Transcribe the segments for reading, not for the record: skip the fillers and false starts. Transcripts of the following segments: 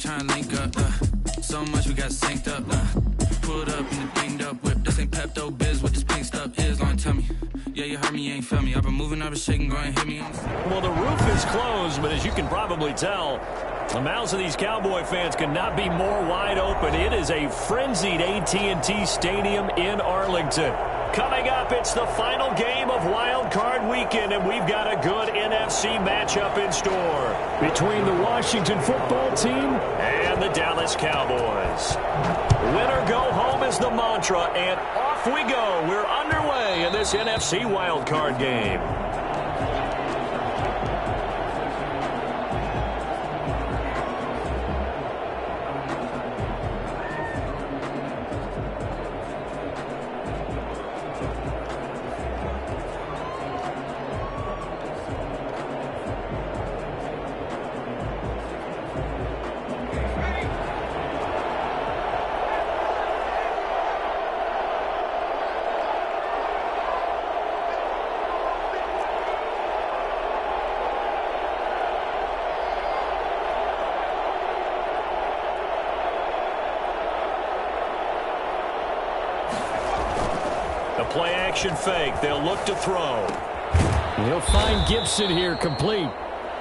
trying to link up. So much we got synced up. Pulled up in the dinged up whip. This ain't Pepto Biz, what this pink stuff is. Long tell me. Yeah, you heard me, you ain't felt me. I've been moving, I've been shaking, go ahead and hit me. Well, the roof is closed, but as you can probably tell, the mouths of these Cowboy fans could not be more wide open. It is a frenzied AT&T Stadium in Arlington. Coming up, it's the final game of Wild Card Weekend, and we've got a good NFC matchup in store between the Washington football team and the Dallas Cowboys. Win or go home is the mantra, and off we go. We're underway in this NFC Wild Card game. Play action fake. They'll look to throw. He'll find Gibson here complete.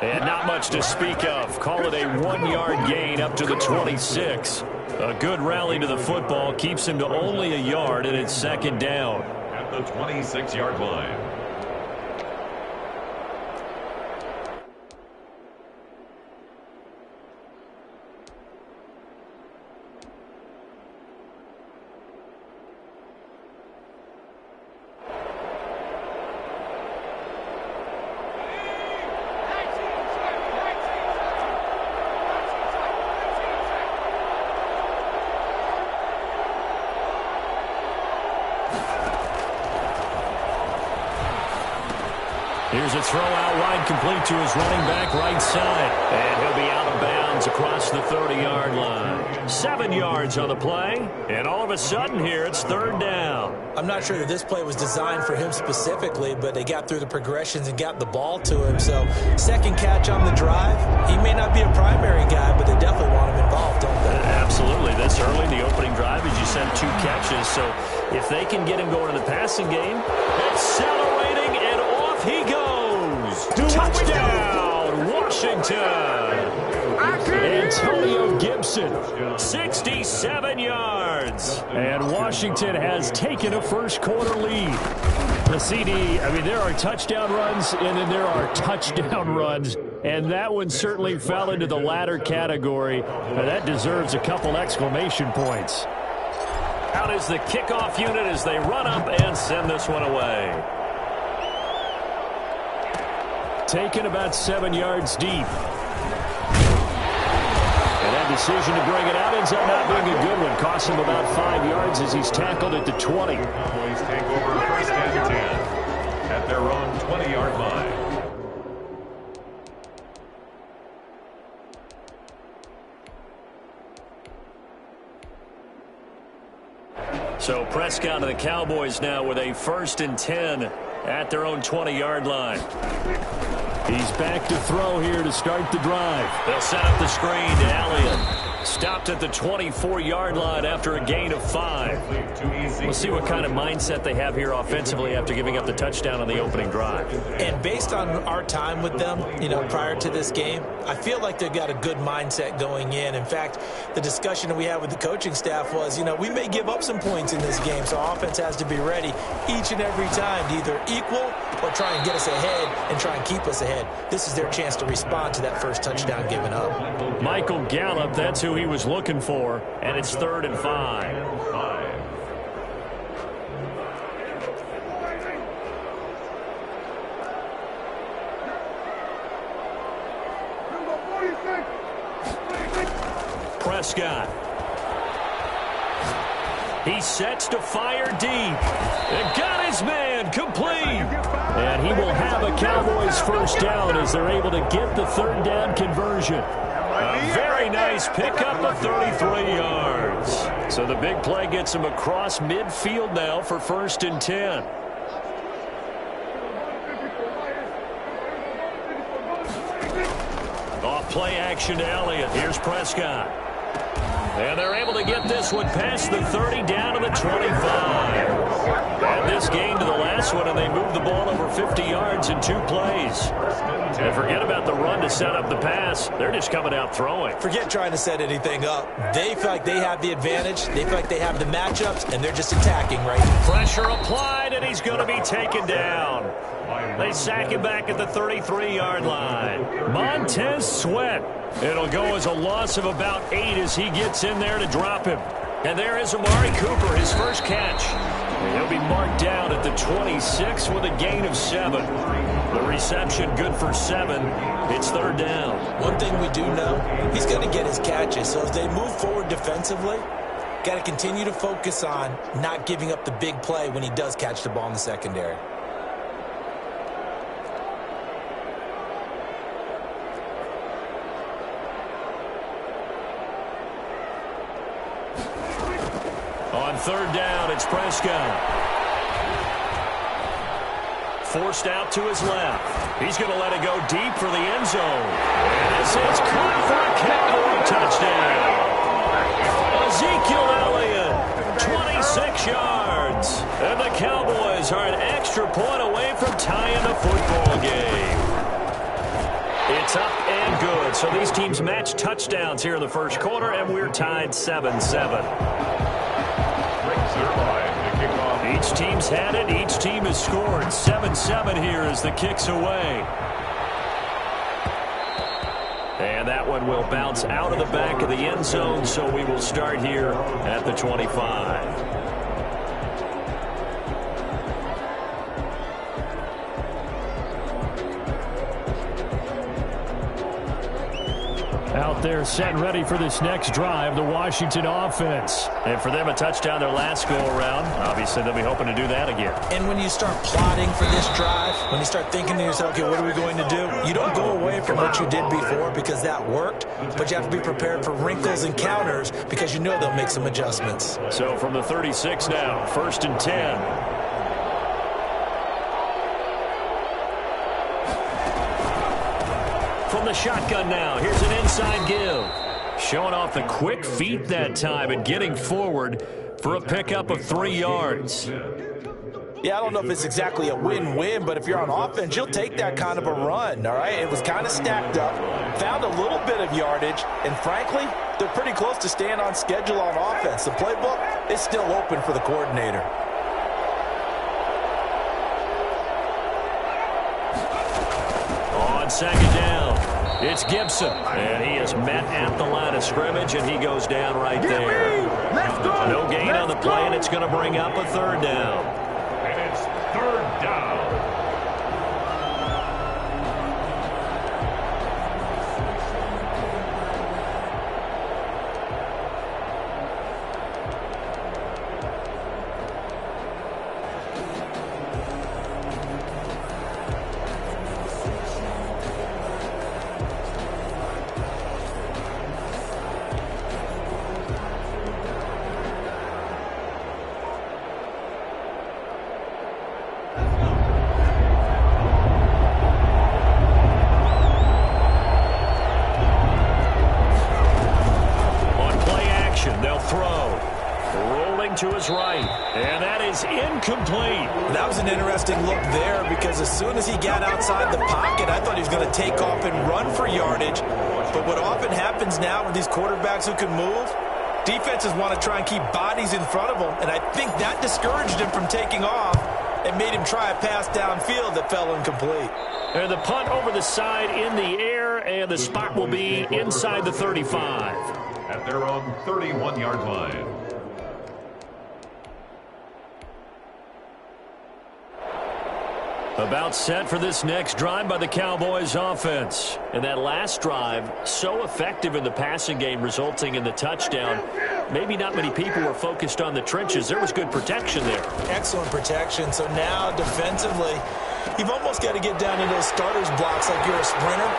And not much to speak of. Call it a 1-yard gain up to the 26. A good rally to the football keeps him to only a yard, and it's second down. At the 26-yard line. Here's a throw out wide, complete to his running back right side. And he'll be out of bounds across the 30-yard line. 7 yards on the play. And all of a sudden here, it's third down. I'm not sure that this play was designed for him specifically, but they got through the progressions and got the ball to him. So second catch on the drive. He may not be a primary guy, but they definitely want him involved, don't they? Absolutely. This early in the opening drive, as you said, 2 catches. So if they can get him going in the passing game, accelerating, and off he goes. Touchdown, Washington. Antonio Gibson, 67 yards. And Washington has taken a first-quarter lead. The CD, I mean, there are touchdown runs, and then there are touchdown runs. And that one certainly fell into the latter category. That deserves a couple exclamation points. Out is the kickoff unit as they run up and send this one away. Taken about 7 yards deep. And that decision to bring it out ends up not being a good one. Costs him about 5 yards as he's tackled at the 20. Cowboys take over first and 10 at their own 20-yard line. So Prescott and the Cowboys now with a 1st and 10 at their own 20-yard line. He's back to throw here to start the drive. They'll set up the screen to Elliott. Stopped at the 24-yard line after a gain of 5. We'll see what kind of mindset they have here offensively after giving up the touchdown on the opening drive. And based on our time with them, you know, prior to this game, I feel like they've got a good mindset going in. In fact, the discussion that we had with the coaching staff was, you know, we may give up some points in this game, so offense has to be ready each and every time to either equal or try and get us ahead and try and keep us ahead. This is their chance to respond to that first touchdown given up. Michael Gallup, that's who he was looking for, and it's 3rd and 5. Prescott. He sets to fire deep. And got his man complete. And he will have a Cowboys first down as they're able to get the 3rd down conversion. A very nice pickup of 33 yards. So the big play gets him across midfield now for 1st and 10. Off Play action to Elliott. Here's Prescott. And they're able to get this one past the 30 down to the 25. And this game to the last one, and they move the ball over 50 yards in 2 plays. And forget about the run to set up the pass. They're just coming out throwing. Forget trying to set anything up. They feel like they have the advantage. They feel like they have the matchups, and they're just attacking right now. Pressure applied, and he's going to be taken down. They sack him back at the 33-yard line. Montez Sweat. It'll go as a loss of about 8 as he gets in there to drop him. And there is Amari Cooper, his first catch. And he'll be marked down at the 26 with a gain of 7. The reception good for 7. It's 3rd down. One thing we do know, he's going to get his catches. So as they move forward defensively, got to continue to focus on not giving up the big play when he does catch the ball in the secondary. On 3rd down, it's Prescott. Forced out to his left. He's going to let it go deep for the end zone. And this is caught for a Cowboy touchdown. Ezekiel Elliott, 26 yards. And the Cowboys are an extra point away from tying the football game. It's up and good. So these teams match touchdowns here in the first quarter, and we're tied 7-7. Each team's had it. Each team has scored. 7-7 here as the kick's away. And that one will bounce out of the back of the end zone, so we will start here at the 25. Out there set and ready for this next drive, the Washington offense. And for them, a touchdown their last go-around. Obviously, they'll be hoping to do that again. And when you start plotting for this drive, when you start thinking to yourself, okay, what are we going to do? You don't go away from what you did before because that worked, but you have to be prepared for wrinkles and counters because you know they'll make some adjustments. So from the 36 now, 1st and 10. From the shotgun now, here's an inside give. Showing off the quick feet that time and getting forward for a pickup of 3 yards. Yeah, I don't know if it's exactly a win-win, but if you're on offense, you'll take that kind of a run, all right? It was kind of stacked up, found a little bit of yardage, and frankly, they're pretty close to staying on schedule on offense. The playbook is still open for the coordinator. On 2nd down, it's Gibson. And he is met at the line of scrimmage, and he goes down right there. No gain on the play, and it's going to bring up a 3rd down. And it's 3rd down. To his right, and that is incomplete. That was an interesting look there because as soon as he got outside the pocket, I thought he was going to take off and run for yardage. But what often happens now with these quarterbacks who can move, defenses want to try and keep bodies in front of them, and I think that discouraged him from taking off and made him try a pass downfield that fell incomplete. And the punt over the side in the air, and the spot will be inside the 35. At their own 31-yard line. About set for this next drive by the Cowboys offense. And that last drive, so effective in the passing game, resulting in the touchdown. Maybe not many people were focused on the trenches. There was good protection there. Excellent protection. So now defensively, you've almost got to get down to those starters blocks like you're a sprinter.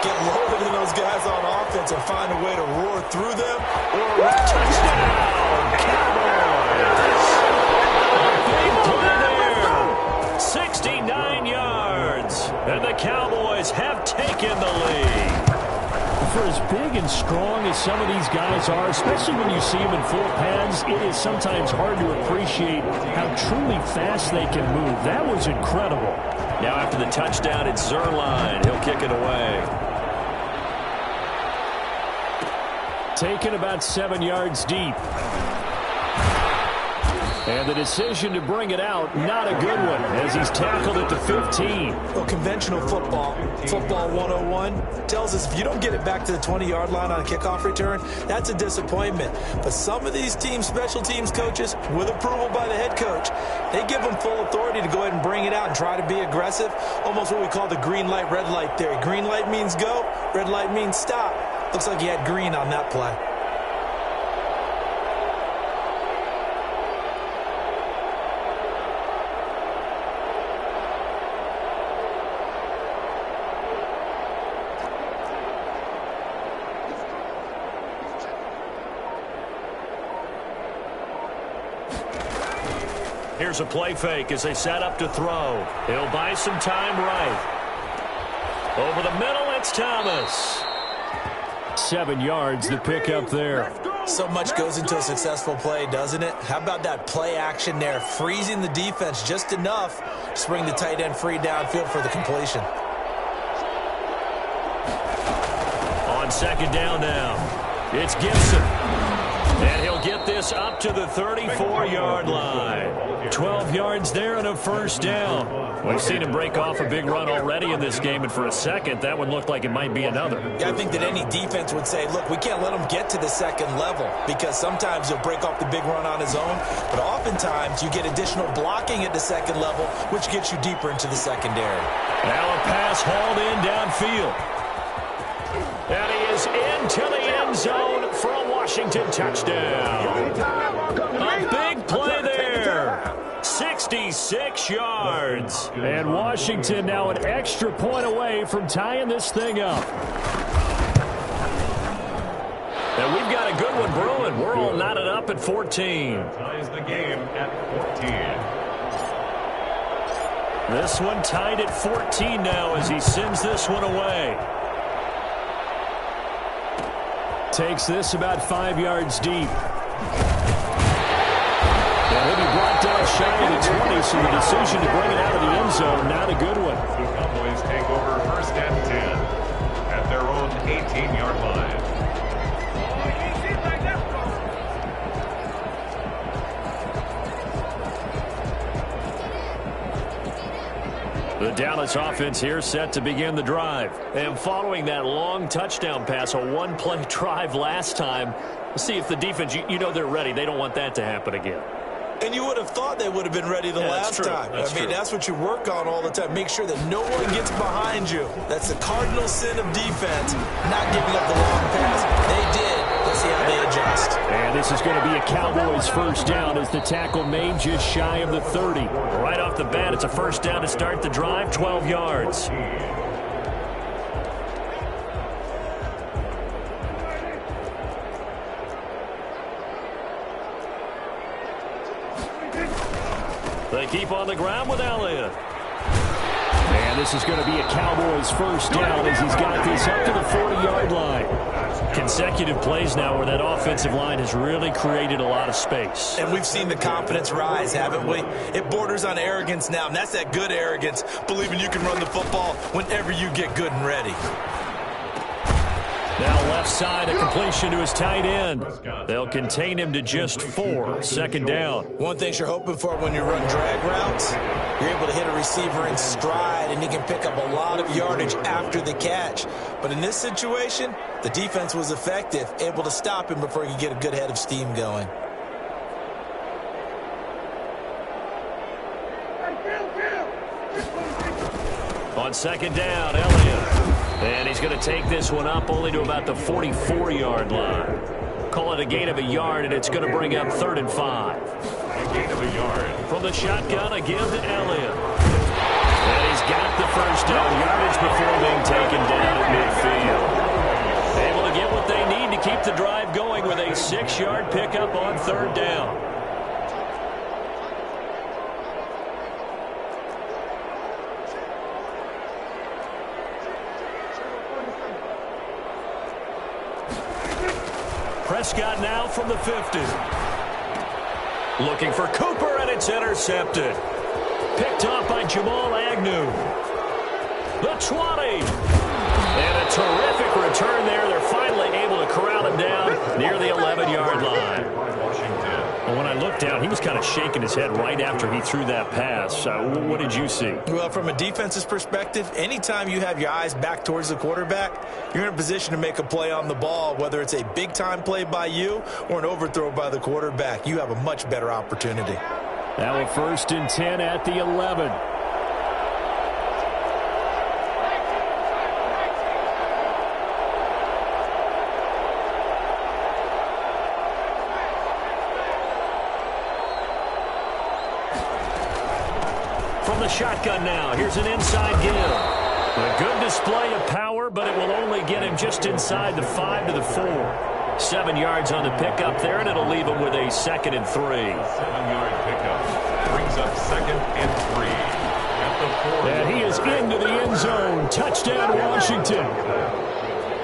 Get lower than those guys on offense and find a way to roar through them or a touchdown. Cowboys! Big play there. 69 yards. And the Cowboys have taken the lead. for as big and strong as some of these guys are, especially when you see them in full pads, it is sometimes hard to appreciate how truly fast they can move. That was incredible. Now after the touchdown, it's Zerline. He'll kick it away. Taken about 7 yards deep. And the decision to bring it out, not a good one, as he's tackled at the 15. Well, conventional football 101, tells us if you don't get it back to the 20-yard line on a kickoff return, that's a disappointment. But some of these special teams coaches, with approval by the head coach, they give them full authority to go ahead and bring it out and try to be aggressive, almost what we call the green light, red light theory. Green light means go, red light means stop. Looks like he had green on that play. Here's a play fake as they set up to throw. He'll buy some time right. Over the middle, it's Thomas. 7 yards to pick up there. So much goes into a successful play, doesn't it? How about that play action there, freezing the defense just enough to bring the tight end free downfield for the completion. On second down now, it's Gibson. And he'll get this up to the 34-yard line. 12 yards there and a first down. We've seen him break off a big run already in this game, and for a second, that one looked like it might be another. Yeah, I think that any defense would say, look, we can't let him get to the second level because sometimes he'll break off the big run on his own, but oftentimes you get additional blocking at the second level, which gets you deeper into the secondary. Now a pass hauled in downfield. And he is into the end zone for a Washington touchdown. A big play there. 66 yards. And Washington now an extra point away from tying this thing up. And we've got a good one brewing. We're all knotted up at 14. Ties the game at 14. This one tied at 14 now as he sends this one away. Takes this about 5 yards deep. And he'll be brought down shy of the 20, so the decision to bring it out of the end zone, not a good one. The Cowboys take over first and 10 at their own 18-yard line. The Dallas offense here set to begin the drive. And following that long touchdown pass, a one-play drive last time, let's see if the defense, you know they're ready. They don't want that to happen again. And you would have thought they would have been ready the last time. That's what you work on all the time. Make sure that no one gets behind you. That's the cardinal sin of defense, not giving up the long pass. They did. Let's see how they adjust. And this is going to be a Cowboys first down as the tackle made just shy of the 30. Right off the bat, it's a first down to start the drive, 12 yards. They keep on the ground with Elliott. And this is going to be a Cowboys first down as he's got this up to the 40-yard line. Consecutive plays now where that offensive line has really created a lot of space. And we've seen the confidence rise, haven't we? It borders on arrogance now, and that's that good arrogance, believing you can run the football whenever you get good and ready. Now left side, a completion to his tight end. They'll contain him to just 4. Second down. One thing you're hoping for when you run drag routes, you're able to hit a receiver in stride, and he can pick up a lot of yardage after the catch. But in this situation, the defense was effective, able to stop him before he could get a good head of steam going. On second down, Elliott. And he's going to take this one up only to about the 44-yard line. Call it a gain of a yard, and it's going to bring up 3rd and 5. A gain of a yard. From the shotgun, a give to Elliott. And he's got the first down yardage before being taken down at midfield. Able to get what they need to keep the drive going with a 6-yard pickup on 3rd down. Prescott now from the 50. Looking for Cooper, and it's intercepted. Picked off by Jamal Agnew. The 20. And a terrific return there. They're finally able to corral him down near the 11-yard line. Well, when I looked down, he was kind of shaking his head right after he threw that pass. What did you see? Well, from a defense's perspective, anytime you have your eyes back towards the quarterback, you're in a position to make a play on the ball, whether it's a big-time play by you or an overthrow by the quarterback. You have a much better opportunity. Now a 1st and 10 at the 11. From the shotgun now, here's an inside give. A good display of power, but it will only get him just inside the 5 to the 4. 7 yards on the pickup there, and it'll leave him with a 2nd and 3. 7-yard pickup brings up 2nd and 3 at the 4. And he is into the end zone. Touchdown, Washington.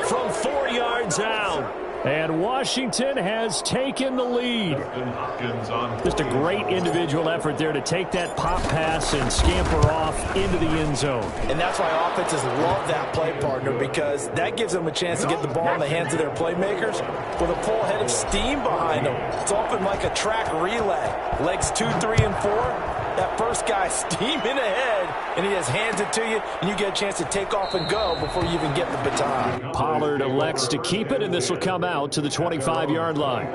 From 4 yards out. And Washington has taken the lead. Just a great individual effort there to take that pop pass and scamper off into the end zone. And that's why offenses love that play partner, because that gives them a chance to get the ball in the hands of their playmakers with a full head of steam behind them. It's often like a track relay. Legs 2, 3, and 4. That first guy steaming ahead, and he just hands it to you, and you get a chance to take off and go before you even get the baton. Pollard elects to keep it, and this will come out to the 25-yard line.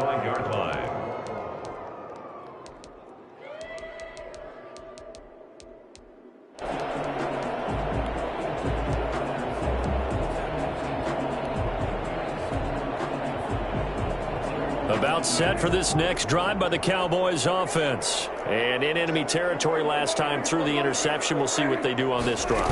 About set for this next drive by the Cowboys offense. And in enemy territory last time through the interception. We'll see what they do on this drive.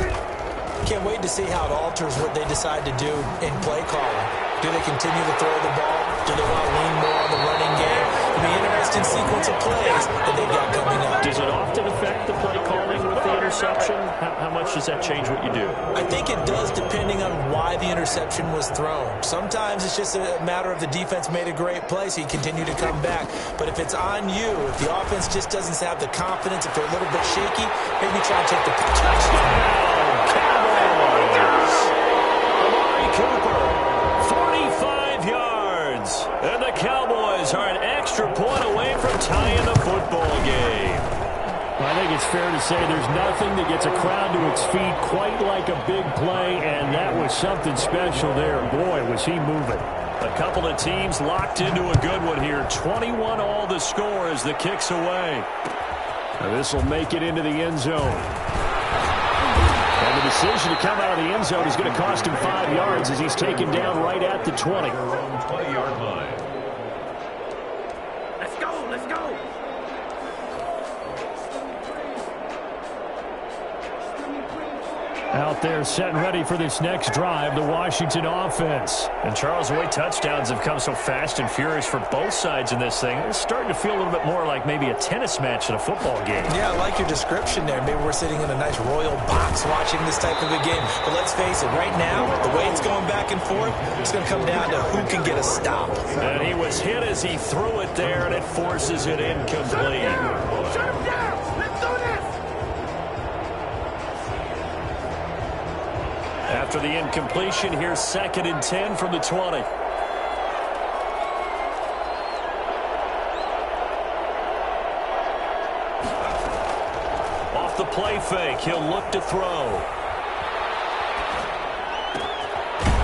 Can't wait to see how it alters what they decide to do in play calling. Do they continue to throw the ball? Do they want to lean more on the running game? It'll be an interesting sequence of plays that they've got coming up. Does it often affect the play calling with the interception? How much does that change what you do? I think it does, depending on why the interception was thrown. Sometimes it's just a matter of the defense made a great play, so you continue to come back. But if it's on you, if the offense just doesn't have the confidence, if they're a little bit shaky, maybe try and take the touchdown. Cowboys! Amari Cooper, 45 yards. And the Cowboys are an extra point away from tying the football game. I think it's fair to say there's nothing that gets a crowd to its feet quite like a big play, and that was something special there. Boy, was he moving. A couple of teams locked into a good one here. 21 all the score as the kick's away. Now this will make it into the end zone. And the decision to come out of the end zone is going to cost him 5 yards as he's taken down right at the 20. 20-yard line. Let's go, let's go. Out there set and ready for this next drive, the Washington offense. And Charles, the way touchdowns have come so fast and furious for both sides in this thing, it's starting to feel a little bit more like maybe a tennis match in a football game. Yeah, I like your description there. Maybe we're sitting in a nice royal box watching this type of a game. But let's face it, right now, the way it's going back and forth, it's going to come down to who can get a stop. And he was hit as he threw it there, and it forces it incomplete. Shut him down. Let's do this. After the incompletion, here's 2nd and 10 from the 20. Off the play fake, he'll look to throw.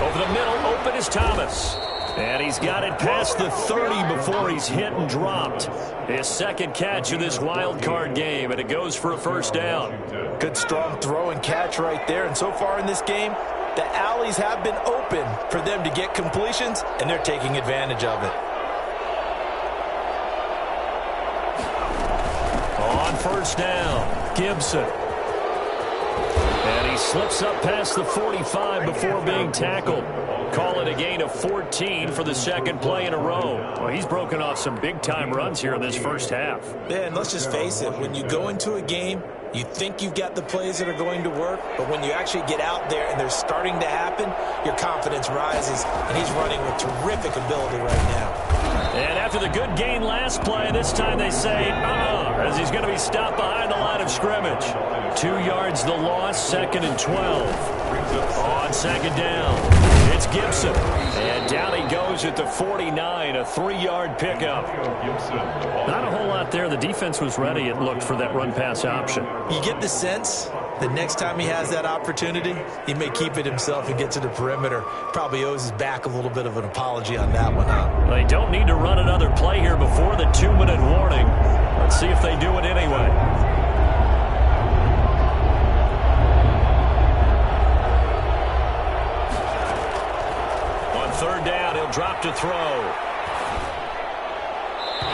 Over the middle, open is Thomas. And he's got it past the 30 before he's hit and dropped. His second catch of this wild card game, and it goes for a first down. Good strong throw and catch right there. And so far in this game, the alleys have been open for them to get completions, and they're taking advantage of it. On first down, Gibson. And he slips up past the 45 before being tackled. Call it a gain of 14 for the second play in a row. Well, he's broken off some big-time runs here in this first half. Yeah, and let's just face it, when you go into a game, you think you've got the plays that are going to work, but when you actually get out there and they're starting to happen, your confidence rises, and he's running with terrific ability right now. And after the good gain last play, this time they say, as he's going to be stopped behind the line of scrimmage. 2 yards the loss, 2nd and 12. On 2nd down, it's Gibson. And down he goes at the 49, a 3-yard pickup. Not a whole lot there. The defense was ready, it looked, for that run-pass option. You get the sense the next time he has that opportunity, he may keep it himself and get to the perimeter. Probably owes his back a little bit of an apology on that one, huh? They don't need to run another play here before the 2-minute warning. Let's see if they do it anyway. On 3rd down, he'll drop to throw.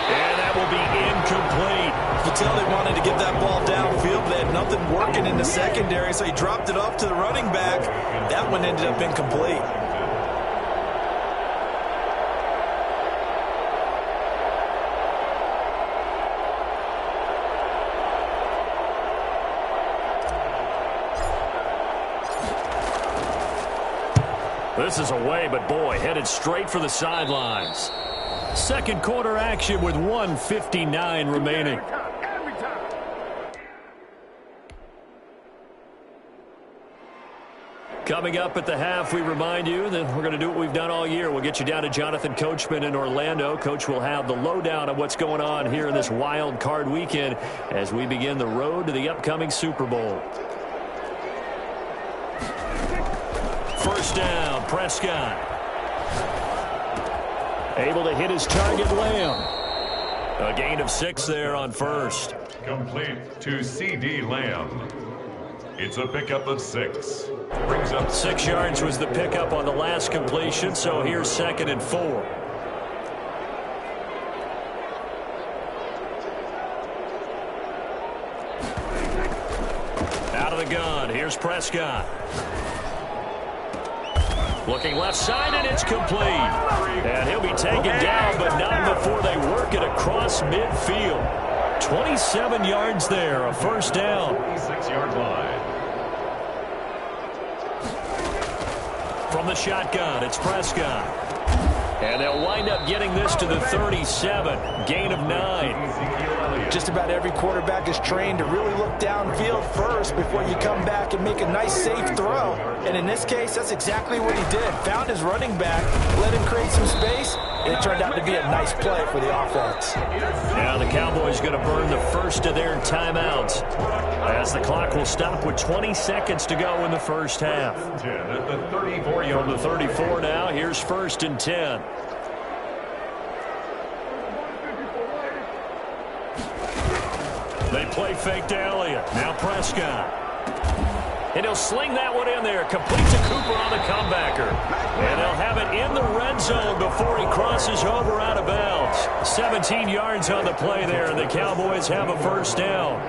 And that will be incomplete. You tell they wanted to get that ball downfield. They had nothing working in the secondary, so he dropped it off to the running back. That one ended up incomplete. This is away, but boy, headed straight for the sidelines. 2nd quarter action with 1:59 remaining. Coming up at the half, we remind you that we're going to do what we've done all year. We'll get you down to Jonathan Coachman in Orlando. Coach will have the lowdown of what's going on here in this wild card weekend as we begin the road to the upcoming Super Bowl. 1st down, Prescott. Able to hit his target, Lamb. A gain of 6 there on 1st. Complete to C.D. Lamb. It's a pickup of 6. Brings up 6 yards was the pickup on the last completion, so here's 2nd and 4. Out of the gun, here's Prescott. Looking left side, and it's complete. And he'll be taken down, but not before they work it across midfield. 27 yards there, a 1st down. 26-yard line. From the shotgun, it's Prescott. And they'll wind up getting this to the 37. Gain of 9. Just about every quarterback is trained to really look downfield first before you come back and make a nice, safe throw. And in this case, that's exactly what he did. Found his running back, let him create some space, and it turned out to be a nice play for the offense. Now the Cowboys going to burn the first of their timeouts as the clock will stop with 20 seconds to go in the first half. 10 at the 34-yard. From the 34 now, here's 1st and 10. They play fake to Elliott. Now Prescott. And he'll sling that one in there. Complete to Cooper on the comebacker. And they'll have it in the red zone before he crosses over out of bounds. 17 yards on the play there, and the Cowboys have a 1st down.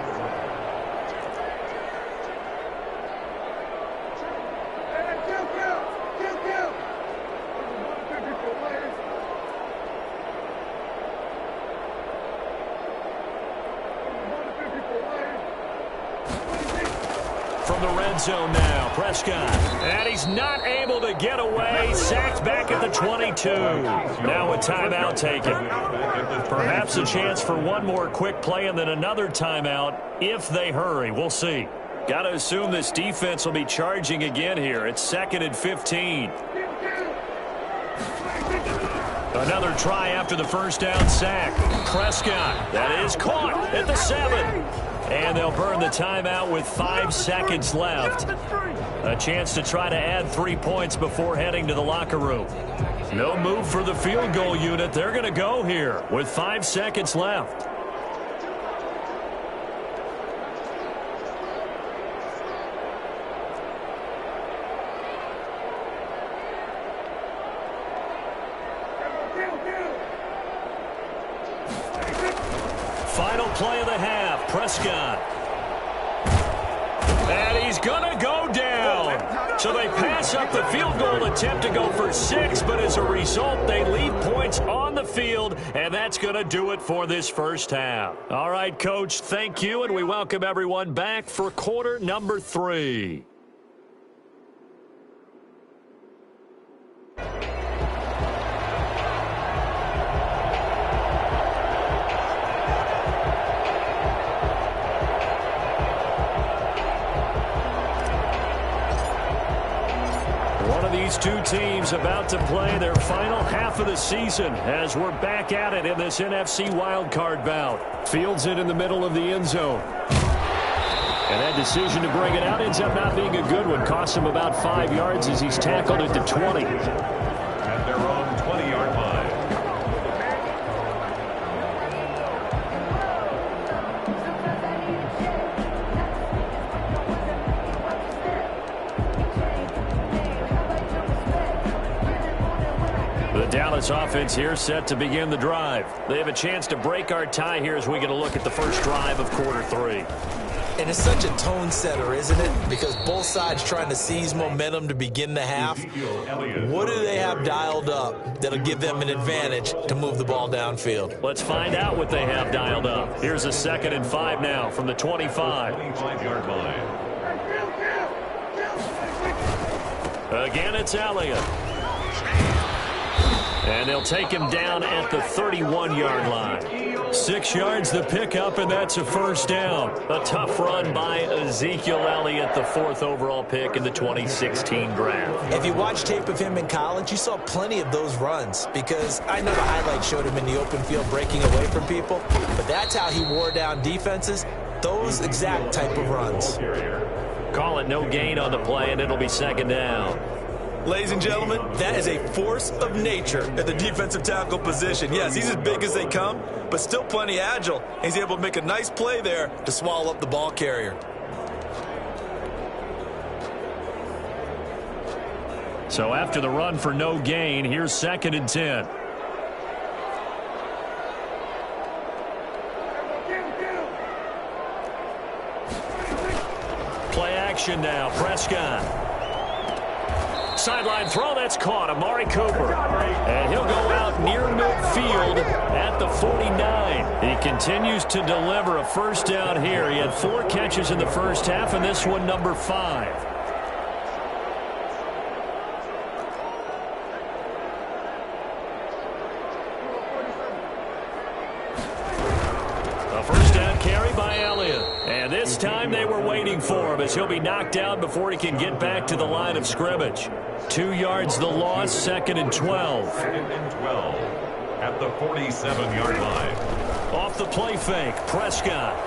From the red zone now, Prescott. And he's not able to get away. Sacked back at the 22. Now a timeout taken. Perhaps a chance for one more quick play and then another timeout if they hurry. We'll see. Got to assume this defense will be charging again here. It's 2nd and 15. Another try after the 1st down sack. Prescott. That is caught at the 7. And they'll burn the timeout with 5 seconds left. A chance to try to add 3 points before heading to the locker room. No move for the field goal unit. They're going to go here with 5 seconds left. Final play of the half, Prescott. And he's going to go down. So they pass up the field goal attempt to go for 6, but as a result, they leave points on the field, and that's going to do it for this first half. All right, Coach, thank you, and we welcome everyone back for quarter number 3. These two teams about to play their final half of the season as we're back at it in this NFC wildcard bout. Fields it in the middle of the end zone. And that decision to bring it out ends up not being a good one. Costs him about 5 yards as he's tackled at the 20. At their own 20-yard line. The Dallas offense here set to begin the drive. They have a chance to break our tie here as we get a look at the first drive of quarter 3. And it's such a tone setter, isn't it? Because both sides trying to seize momentum to begin the half. What do they have dialed up that'll give them an advantage to move the ball downfield? Let's find out what they have dialed up. Here's a 2nd and 5 now from the 25. 25-yard line. Again, it's Elliott. And they'll take him down at the 31-yard line. 6 yards the pickup, and that's a first down. A tough run by Ezekiel Elliott, the 4th overall pick in the 2016 draft. If you watch tape of him in college, you saw plenty of those runs because I know the highlights showed him in the open field breaking away from people, but that's how he wore down defenses, those exact type of runs. Call it no gain on the play, and it'll be 2nd down. Ladies and gentlemen, that is a force of nature at the defensive tackle position. Yes, he's as big as they come, but still plenty agile. He's able to make a nice play there to swallow up the ball carrier. So after the run for no gain, here's 2nd and 10. Play action now, Prescott. Sideline throw, that's caught. Amari Cooper. And he'll go out near midfield at the 49. He continues to deliver a first down here. He had 4 catches in the first half, and this one number 5. A first down carry by Elliott. And this time they were waiting for him as he'll be knocked down before he can get back to the line of scrimmage. 2 yards the loss, 2nd and 12. 2nd and 12 at the 47-yard line. Off the play fake, Prescott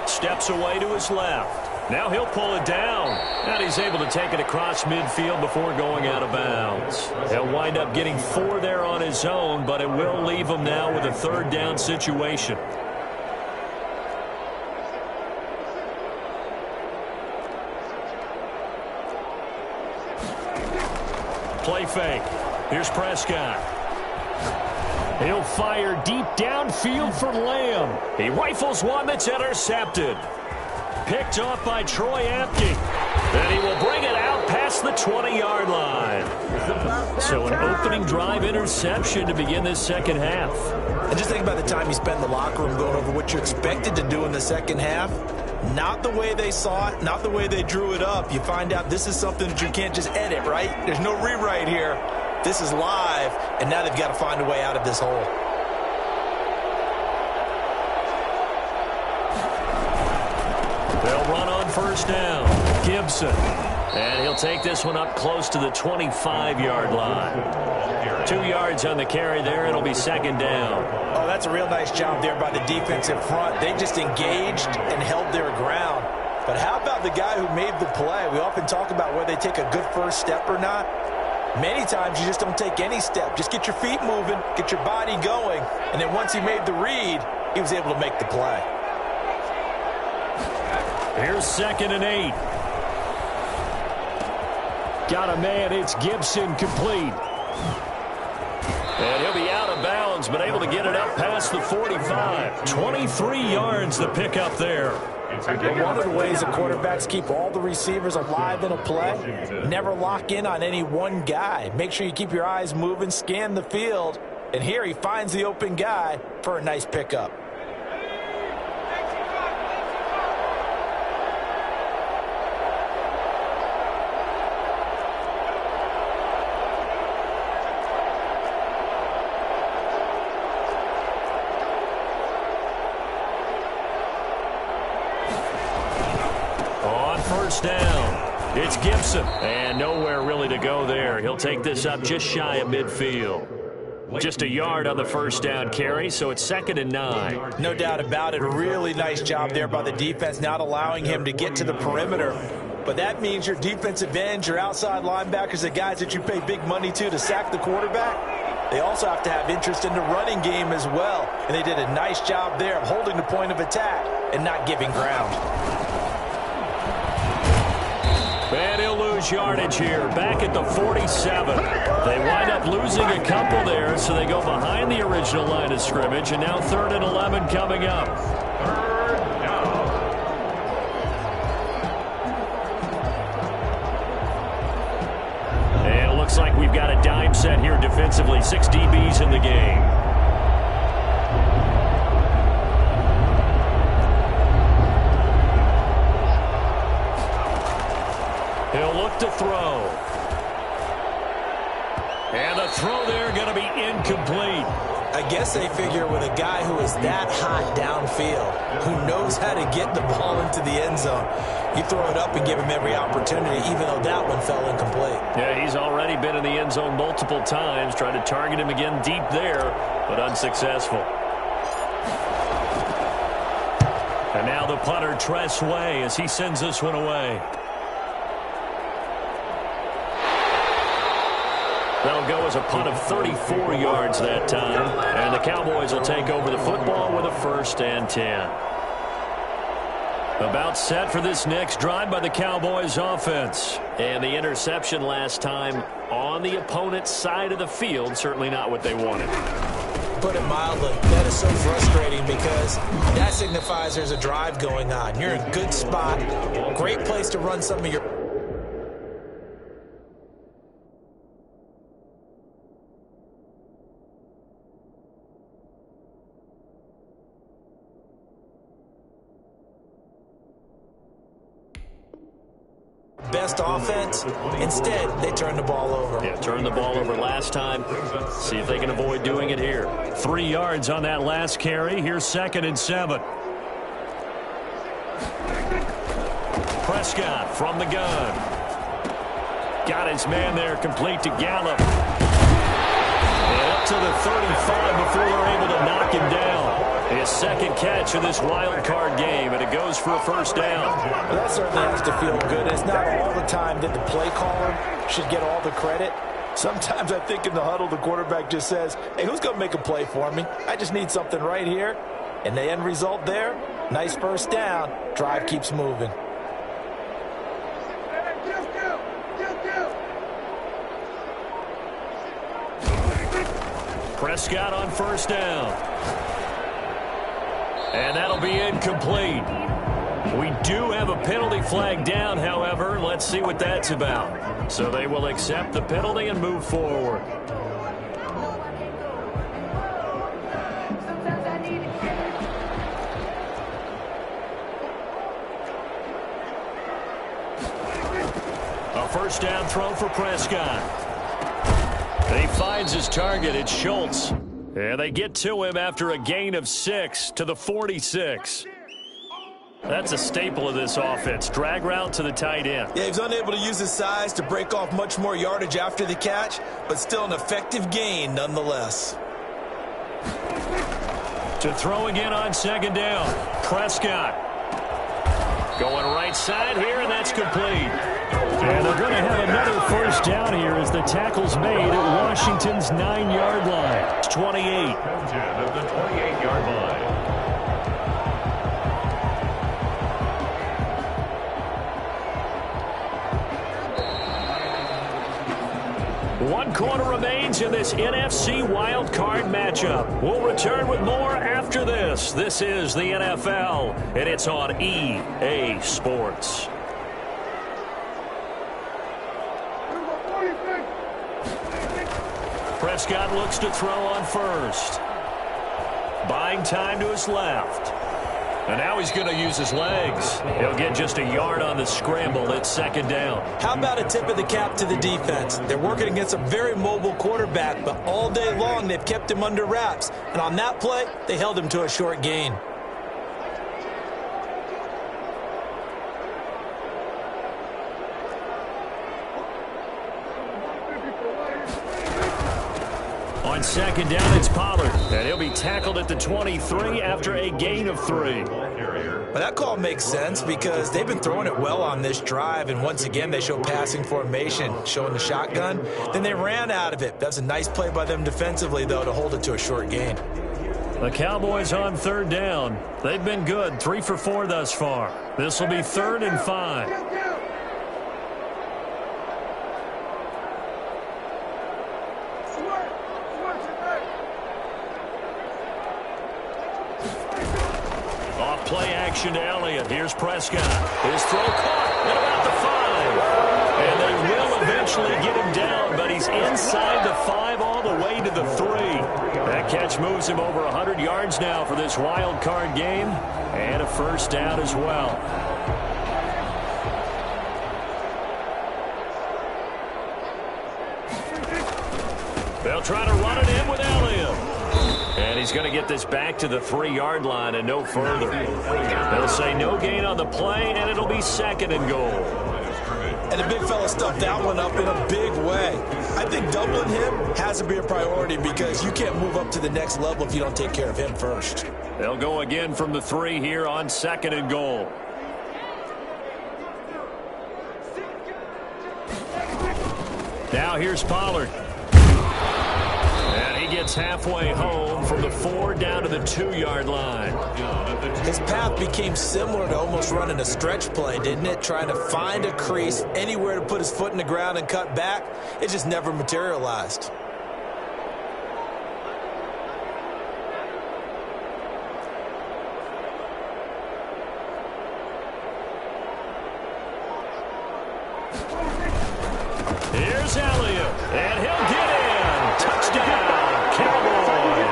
steps away to his left. Now he'll pull it down. And he's able to take it across midfield before going out of bounds. He'll wind up getting 4 there on his own, but it will leave him now with a 3rd down situation. Play fake. Here's Prescott. He'll fire deep downfield for Lamb. He rifles one that's intercepted. Picked off by Troy Apke. And he will bring it out past the 20-yard line. So an opening drive interception to begin this second half. And just think about the time you spent in the locker room going over what you expected to do in the second half. Not the way they saw it, not the way they drew it up. You find out this is something that you can't just edit, right? There's no rewrite here. This is live, and now they've got to find a way out of this hole. They'll run on first down. Gibson. And he'll take this one up close to the 25-yard line. 2 yards on the carry there. It'll be 2nd down. Oh, that's a real nice job there by the defensive front. They just engaged and held their ground. But how about the guy who made the play? We often talk about whether they take a good first step or not. Many times you just don't take any step. Just get your feet moving, get your body going, and then once he made the read, he was able to make the play. Here's 2nd and 8. Got a man, it's Gibson, complete. And he'll be out of bounds, but able to get it up past the 45. 23 yards the pickup there. One of the ways that quarterbacks keep all the receivers alive in a play, never lock in on any one guy. Make sure you keep your eyes moving, scan the field, and here he finds the open guy for a nice pickup. First down. It's Gibson, and nowhere really to go there. He'll take this up just shy of midfield. Just a yard on the first down carry, so it's 2nd and 9. No doubt about it. A really nice job there by the defense, not allowing him to get to the perimeter. But that means your defensive ends, your outside linebackers, the guys that you pay big money to sack the quarterback, they also have to have interest in the running game as well. And they did a nice job there of holding the point of attack and not giving ground. And he'll lose yardage here, back at the 47. They wind up losing a couple there, so they go behind the original line of scrimmage, and now 3rd and 11 coming up. And it looks like we've got a dime set here defensively, 6 DBs in the game. He'll look to throw. And the throw there going to be incomplete. I guess they figure with a guy who is that hot downfield, who knows how to get the ball into the end zone, you throw it up and give him every opportunity, even though that one fell incomplete. Yeah, he's already been in the end zone multiple times, tried to target him again deep there, but unsuccessful. And now the punter, Tress Way, as he sends this one away. That'll go as a punt of 34 yards that time. And the Cowboys will take over the football with a 1st and 10. About set for this next drive by the Cowboys offense. And the interception last time on the opponent's side of the field, certainly not what they wanted. Put it mildly, that is so frustrating because that signifies there's a drive going on. You're in a good spot, great place to run some of your best offense. Instead, they turn the ball over. Yeah, turned the ball over last time. See if they can avoid doing it here. 3 yards on that last carry. Here's 2nd and 7. Prescott from the gun. Got his man there, complete to Gallup. And up to the 35 before they're able to knock him down. His 2nd catch of this wild card game, and it goes for a 1st down. Well, that certainly has to feel good. It's not all the time that the play caller should get all the credit. Sometimes I think in the huddle, the quarterback just says, hey, who's going to make a play for me? I just need something right here. And the end result there, nice 1st down. Drive keeps moving. Prescott on 1st down. And that'll be incomplete. We do have a penalty flag down, however. Let's see what that's about. So they will accept the penalty and move forward. A 1st down throw for Prescott. He finds his target. It's Schultz. And they get to him after a gain of 6 to the 46. That's a staple of this offense. Drag route to the tight end. Yeah, he's unable to use his size to break off much more yardage after the catch, but still an effective gain nonetheless. To throw again on 2nd down. Prescott. Going right side here, and that's complete. And they're going to have another 1st down here as the tackle's made at Washington's 9-yard line. It's 28. At the 28-yard line. One quarter remains in this NFC wildcard matchup. We'll return with more after this. This is the NFL, and it's on EA Sports. Prescott looks to throw on 1st. Buying time to his left. And now he's going to use his legs. He'll get just a yard on the scramble. It's 2nd down. How about a tip of the cap to the defense? They're working against a very mobile quarterback, but all day long they've kept him under wraps. And on that play, they held him to a short gain. on second down, it's Pollard. And he'll be tackled at the 23 after a gain of 3. Well, that call makes sense because they've been throwing it well on this drive, and once again they show passing formation, showing the shotgun. Then they ran out of it. That's a nice play by them defensively, though, to hold it to a short gain. The Cowboys on third down. They've been good, 3 for 4 thus far. This will be 3rd and 5. Off play action to Elliott. Here's Prescott. His throw caught at about the 5. And they will eventually get him down, but he's inside the 5 all the way to the 3. That catch moves him over 100 yards now for this wild card game, and a first down as well. They'll try to run it in with Elliott. And he's going to get this back to the 3-yard line and no further. They'll say no gain on the play, and it'll be 2nd and goal. And the big fella stuffed that one up in a big way. I think doubling him has to be a priority because you can't move up to the next level if you don't take care of him first. They'll go again from the 3 here on 2nd and goal. Now here's Pollard. And he gets halfway home from the 4 down to the 2-yard line. His path became similar to almost running a stretch play, didn't it? Trying to find a crease, anywhere to put his foot in the ground and cut back. It just never materialized. Here's Elliott, and he'll get in. Touchdown, Cowboys.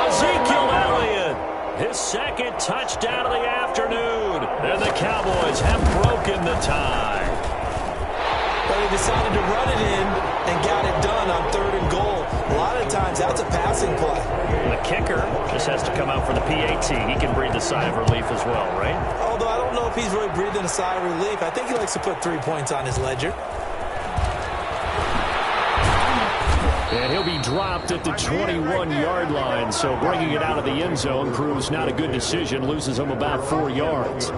Ezekiel Elliott, his 2nd touchdown of the afternoon. And the Cowboys have broken the tie. But he decided to run it in and got it done on 3rd and goal. A lot of times that's a passing play. The kicker just has to come out for the PAT. He can breathe a sigh of relief as well, right? Although I don't know if he's really breathing a sigh of relief. I think he likes to put 3 points on his ledger. And he'll be dropped at the 21-yard line, so bringing it out of the end zone proves not a good decision, loses him about 4 yards.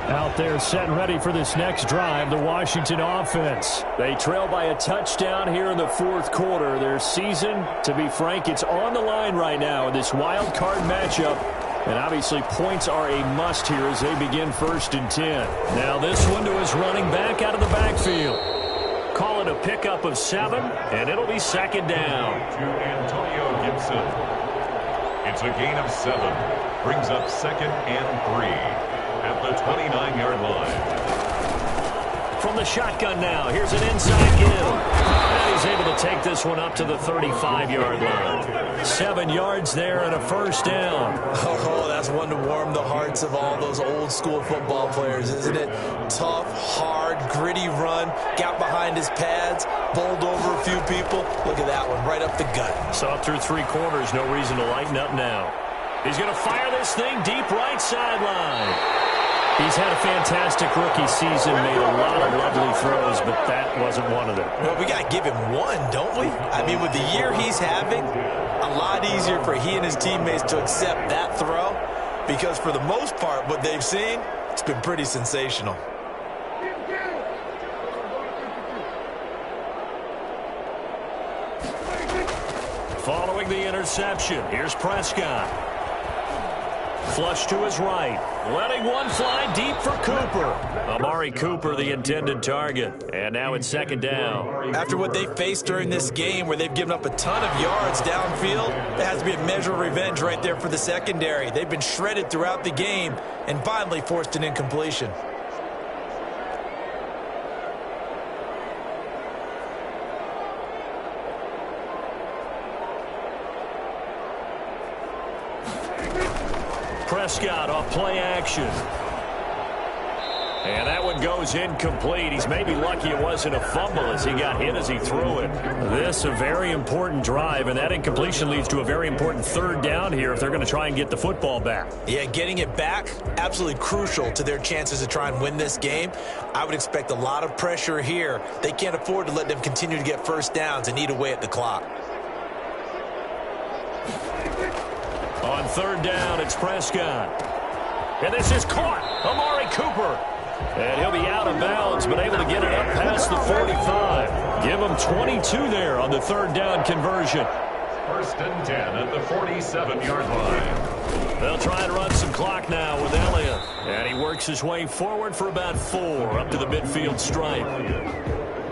Out there set and ready for this next drive, the Washington offense. They trail by a touchdown here in the 4th quarter. Their season, to be frank, it's on the line right now in this wild card matchup. And obviously points are a must here as they begin 1st and 10. Now this one to his running back out of the backfield. Call it a pickup of 7, and it'll be 2nd down. To Antonio Gibson. It's a gain of 7. Brings up 2nd and 3. At the 29-yard line. From the shotgun now, here's an inside give. And he's able to take this one up to the 35-yard line. 7 yards there and a first down. Oh, that's one to warm the hearts of all those old-school football players, isn't it? Tough, hard, gritty run, got behind his pads, bowled over a few people. Look at that one, right up the gut. Saw it through 3 quarters, no reason to lighten up now. He's going to fire this thing deep right sideline. He's had a fantastic rookie season, made a lot of lovely throws, but that wasn't one of them. Well, we got to give him one, don't we? I mean, with the year he's having, a lot easier for he and his teammates to accept that throw because for the most part, what they've seen, it's been pretty sensational. Following the interception, here's Prescott. Flush to his right. Letting one fly deep for Cooper. Amari Cooper, the intended target. And now it's 2nd down. After what they faced during this game where they've given up a ton of yards downfield, there has to be a measure of revenge right there for the secondary. They've been shredded throughout the game and finally forced an incompletion. Prescott off play action. And that one goes incomplete. He's maybe lucky it wasn't a fumble as he got hit as he threw it. This a very important drive, and that incompletion leads to a very important third down here if they're going to try and get the football back. Yeah, getting it back, absolutely crucial to their chances to try and win this game. I would expect a lot of pressure here. They can't afford to let them continue to get first downs and eat away at the clock. On third down, it's Prescott. And this is caught. Amari Cooper. And he'll be out of bounds, but able to get it up past the 45. Give him 22 there on the third down conversion. First and 10 at the 47-yard line. They'll try and run some clock now with Elliott. And he works his way forward for about 4 up to the midfield stripe.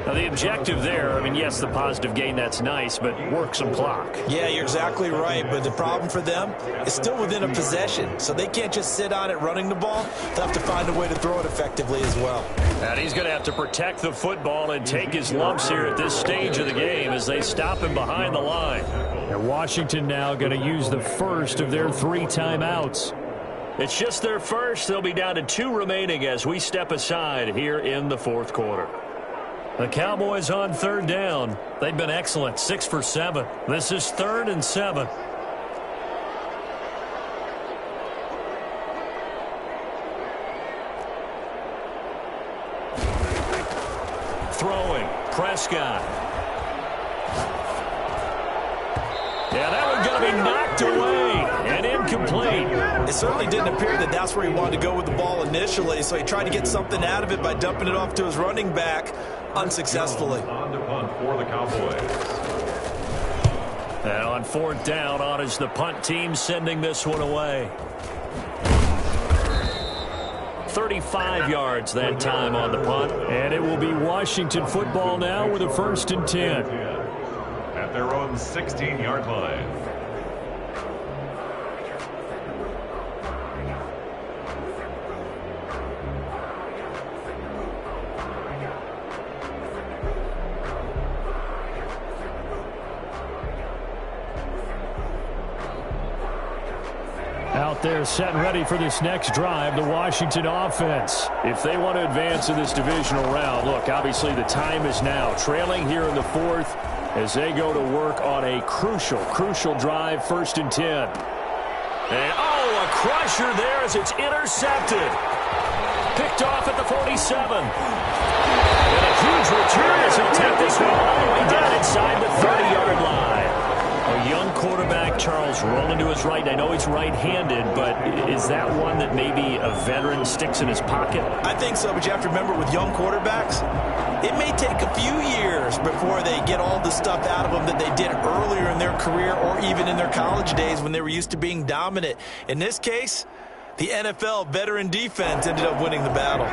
Now, the objective there, I mean, yes, the positive gain, that's nice, but work some clock. Yeah, you're exactly right, but the problem for them is still within a possession, so they can't just sit on it running the ball. They'll have to find a way to throw it effectively as well. And he's going to have to protect the football and take his lumps here at this stage of the game as they stop him behind the line. And Washington now going to use the first of their 3 timeouts. It's just their first. They'll be down to 2 remaining as we step aside here in the fourth quarter. The Cowboys on third down. They've been excellent, 6 for 7. This is 3rd and 7. Throwing, Prescott. Yeah, that one's going to be knocked away and incomplete. It certainly didn't appear that that's where he wanted to go with the ball initially, so he tried to get something out of it by dumping it off to his running back unsuccessfully. On to punt for the Cowboys. And on fourth down, on is the punt team sending this one away. 35 yards that time on the punt. And it will be Washington football now with a 1st and 10. At their own 16-yard line. Out there set and ready for this next drive, the Washington offense. If they want to advance in this divisional round, look, obviously the time is now. Trailing here in the 4th as they go to work on a crucial drive, 1st and 10. And, oh, a crusher there as it's intercepted. Picked off at the 47. And a huge return as he'll take this one all the way down inside the 30-yard line. A young quarterback, Charles, rolling to his right. I know he's right-handed, but is that one that maybe a veteran sticks in his pocket? I think so, but you have to remember with young quarterbacks, it may take a few years before they get all the stuff out of them that they did earlier in their career or even in their college days when they were used to being dominant. In this case, the NFL veteran defense ended up winning the battle.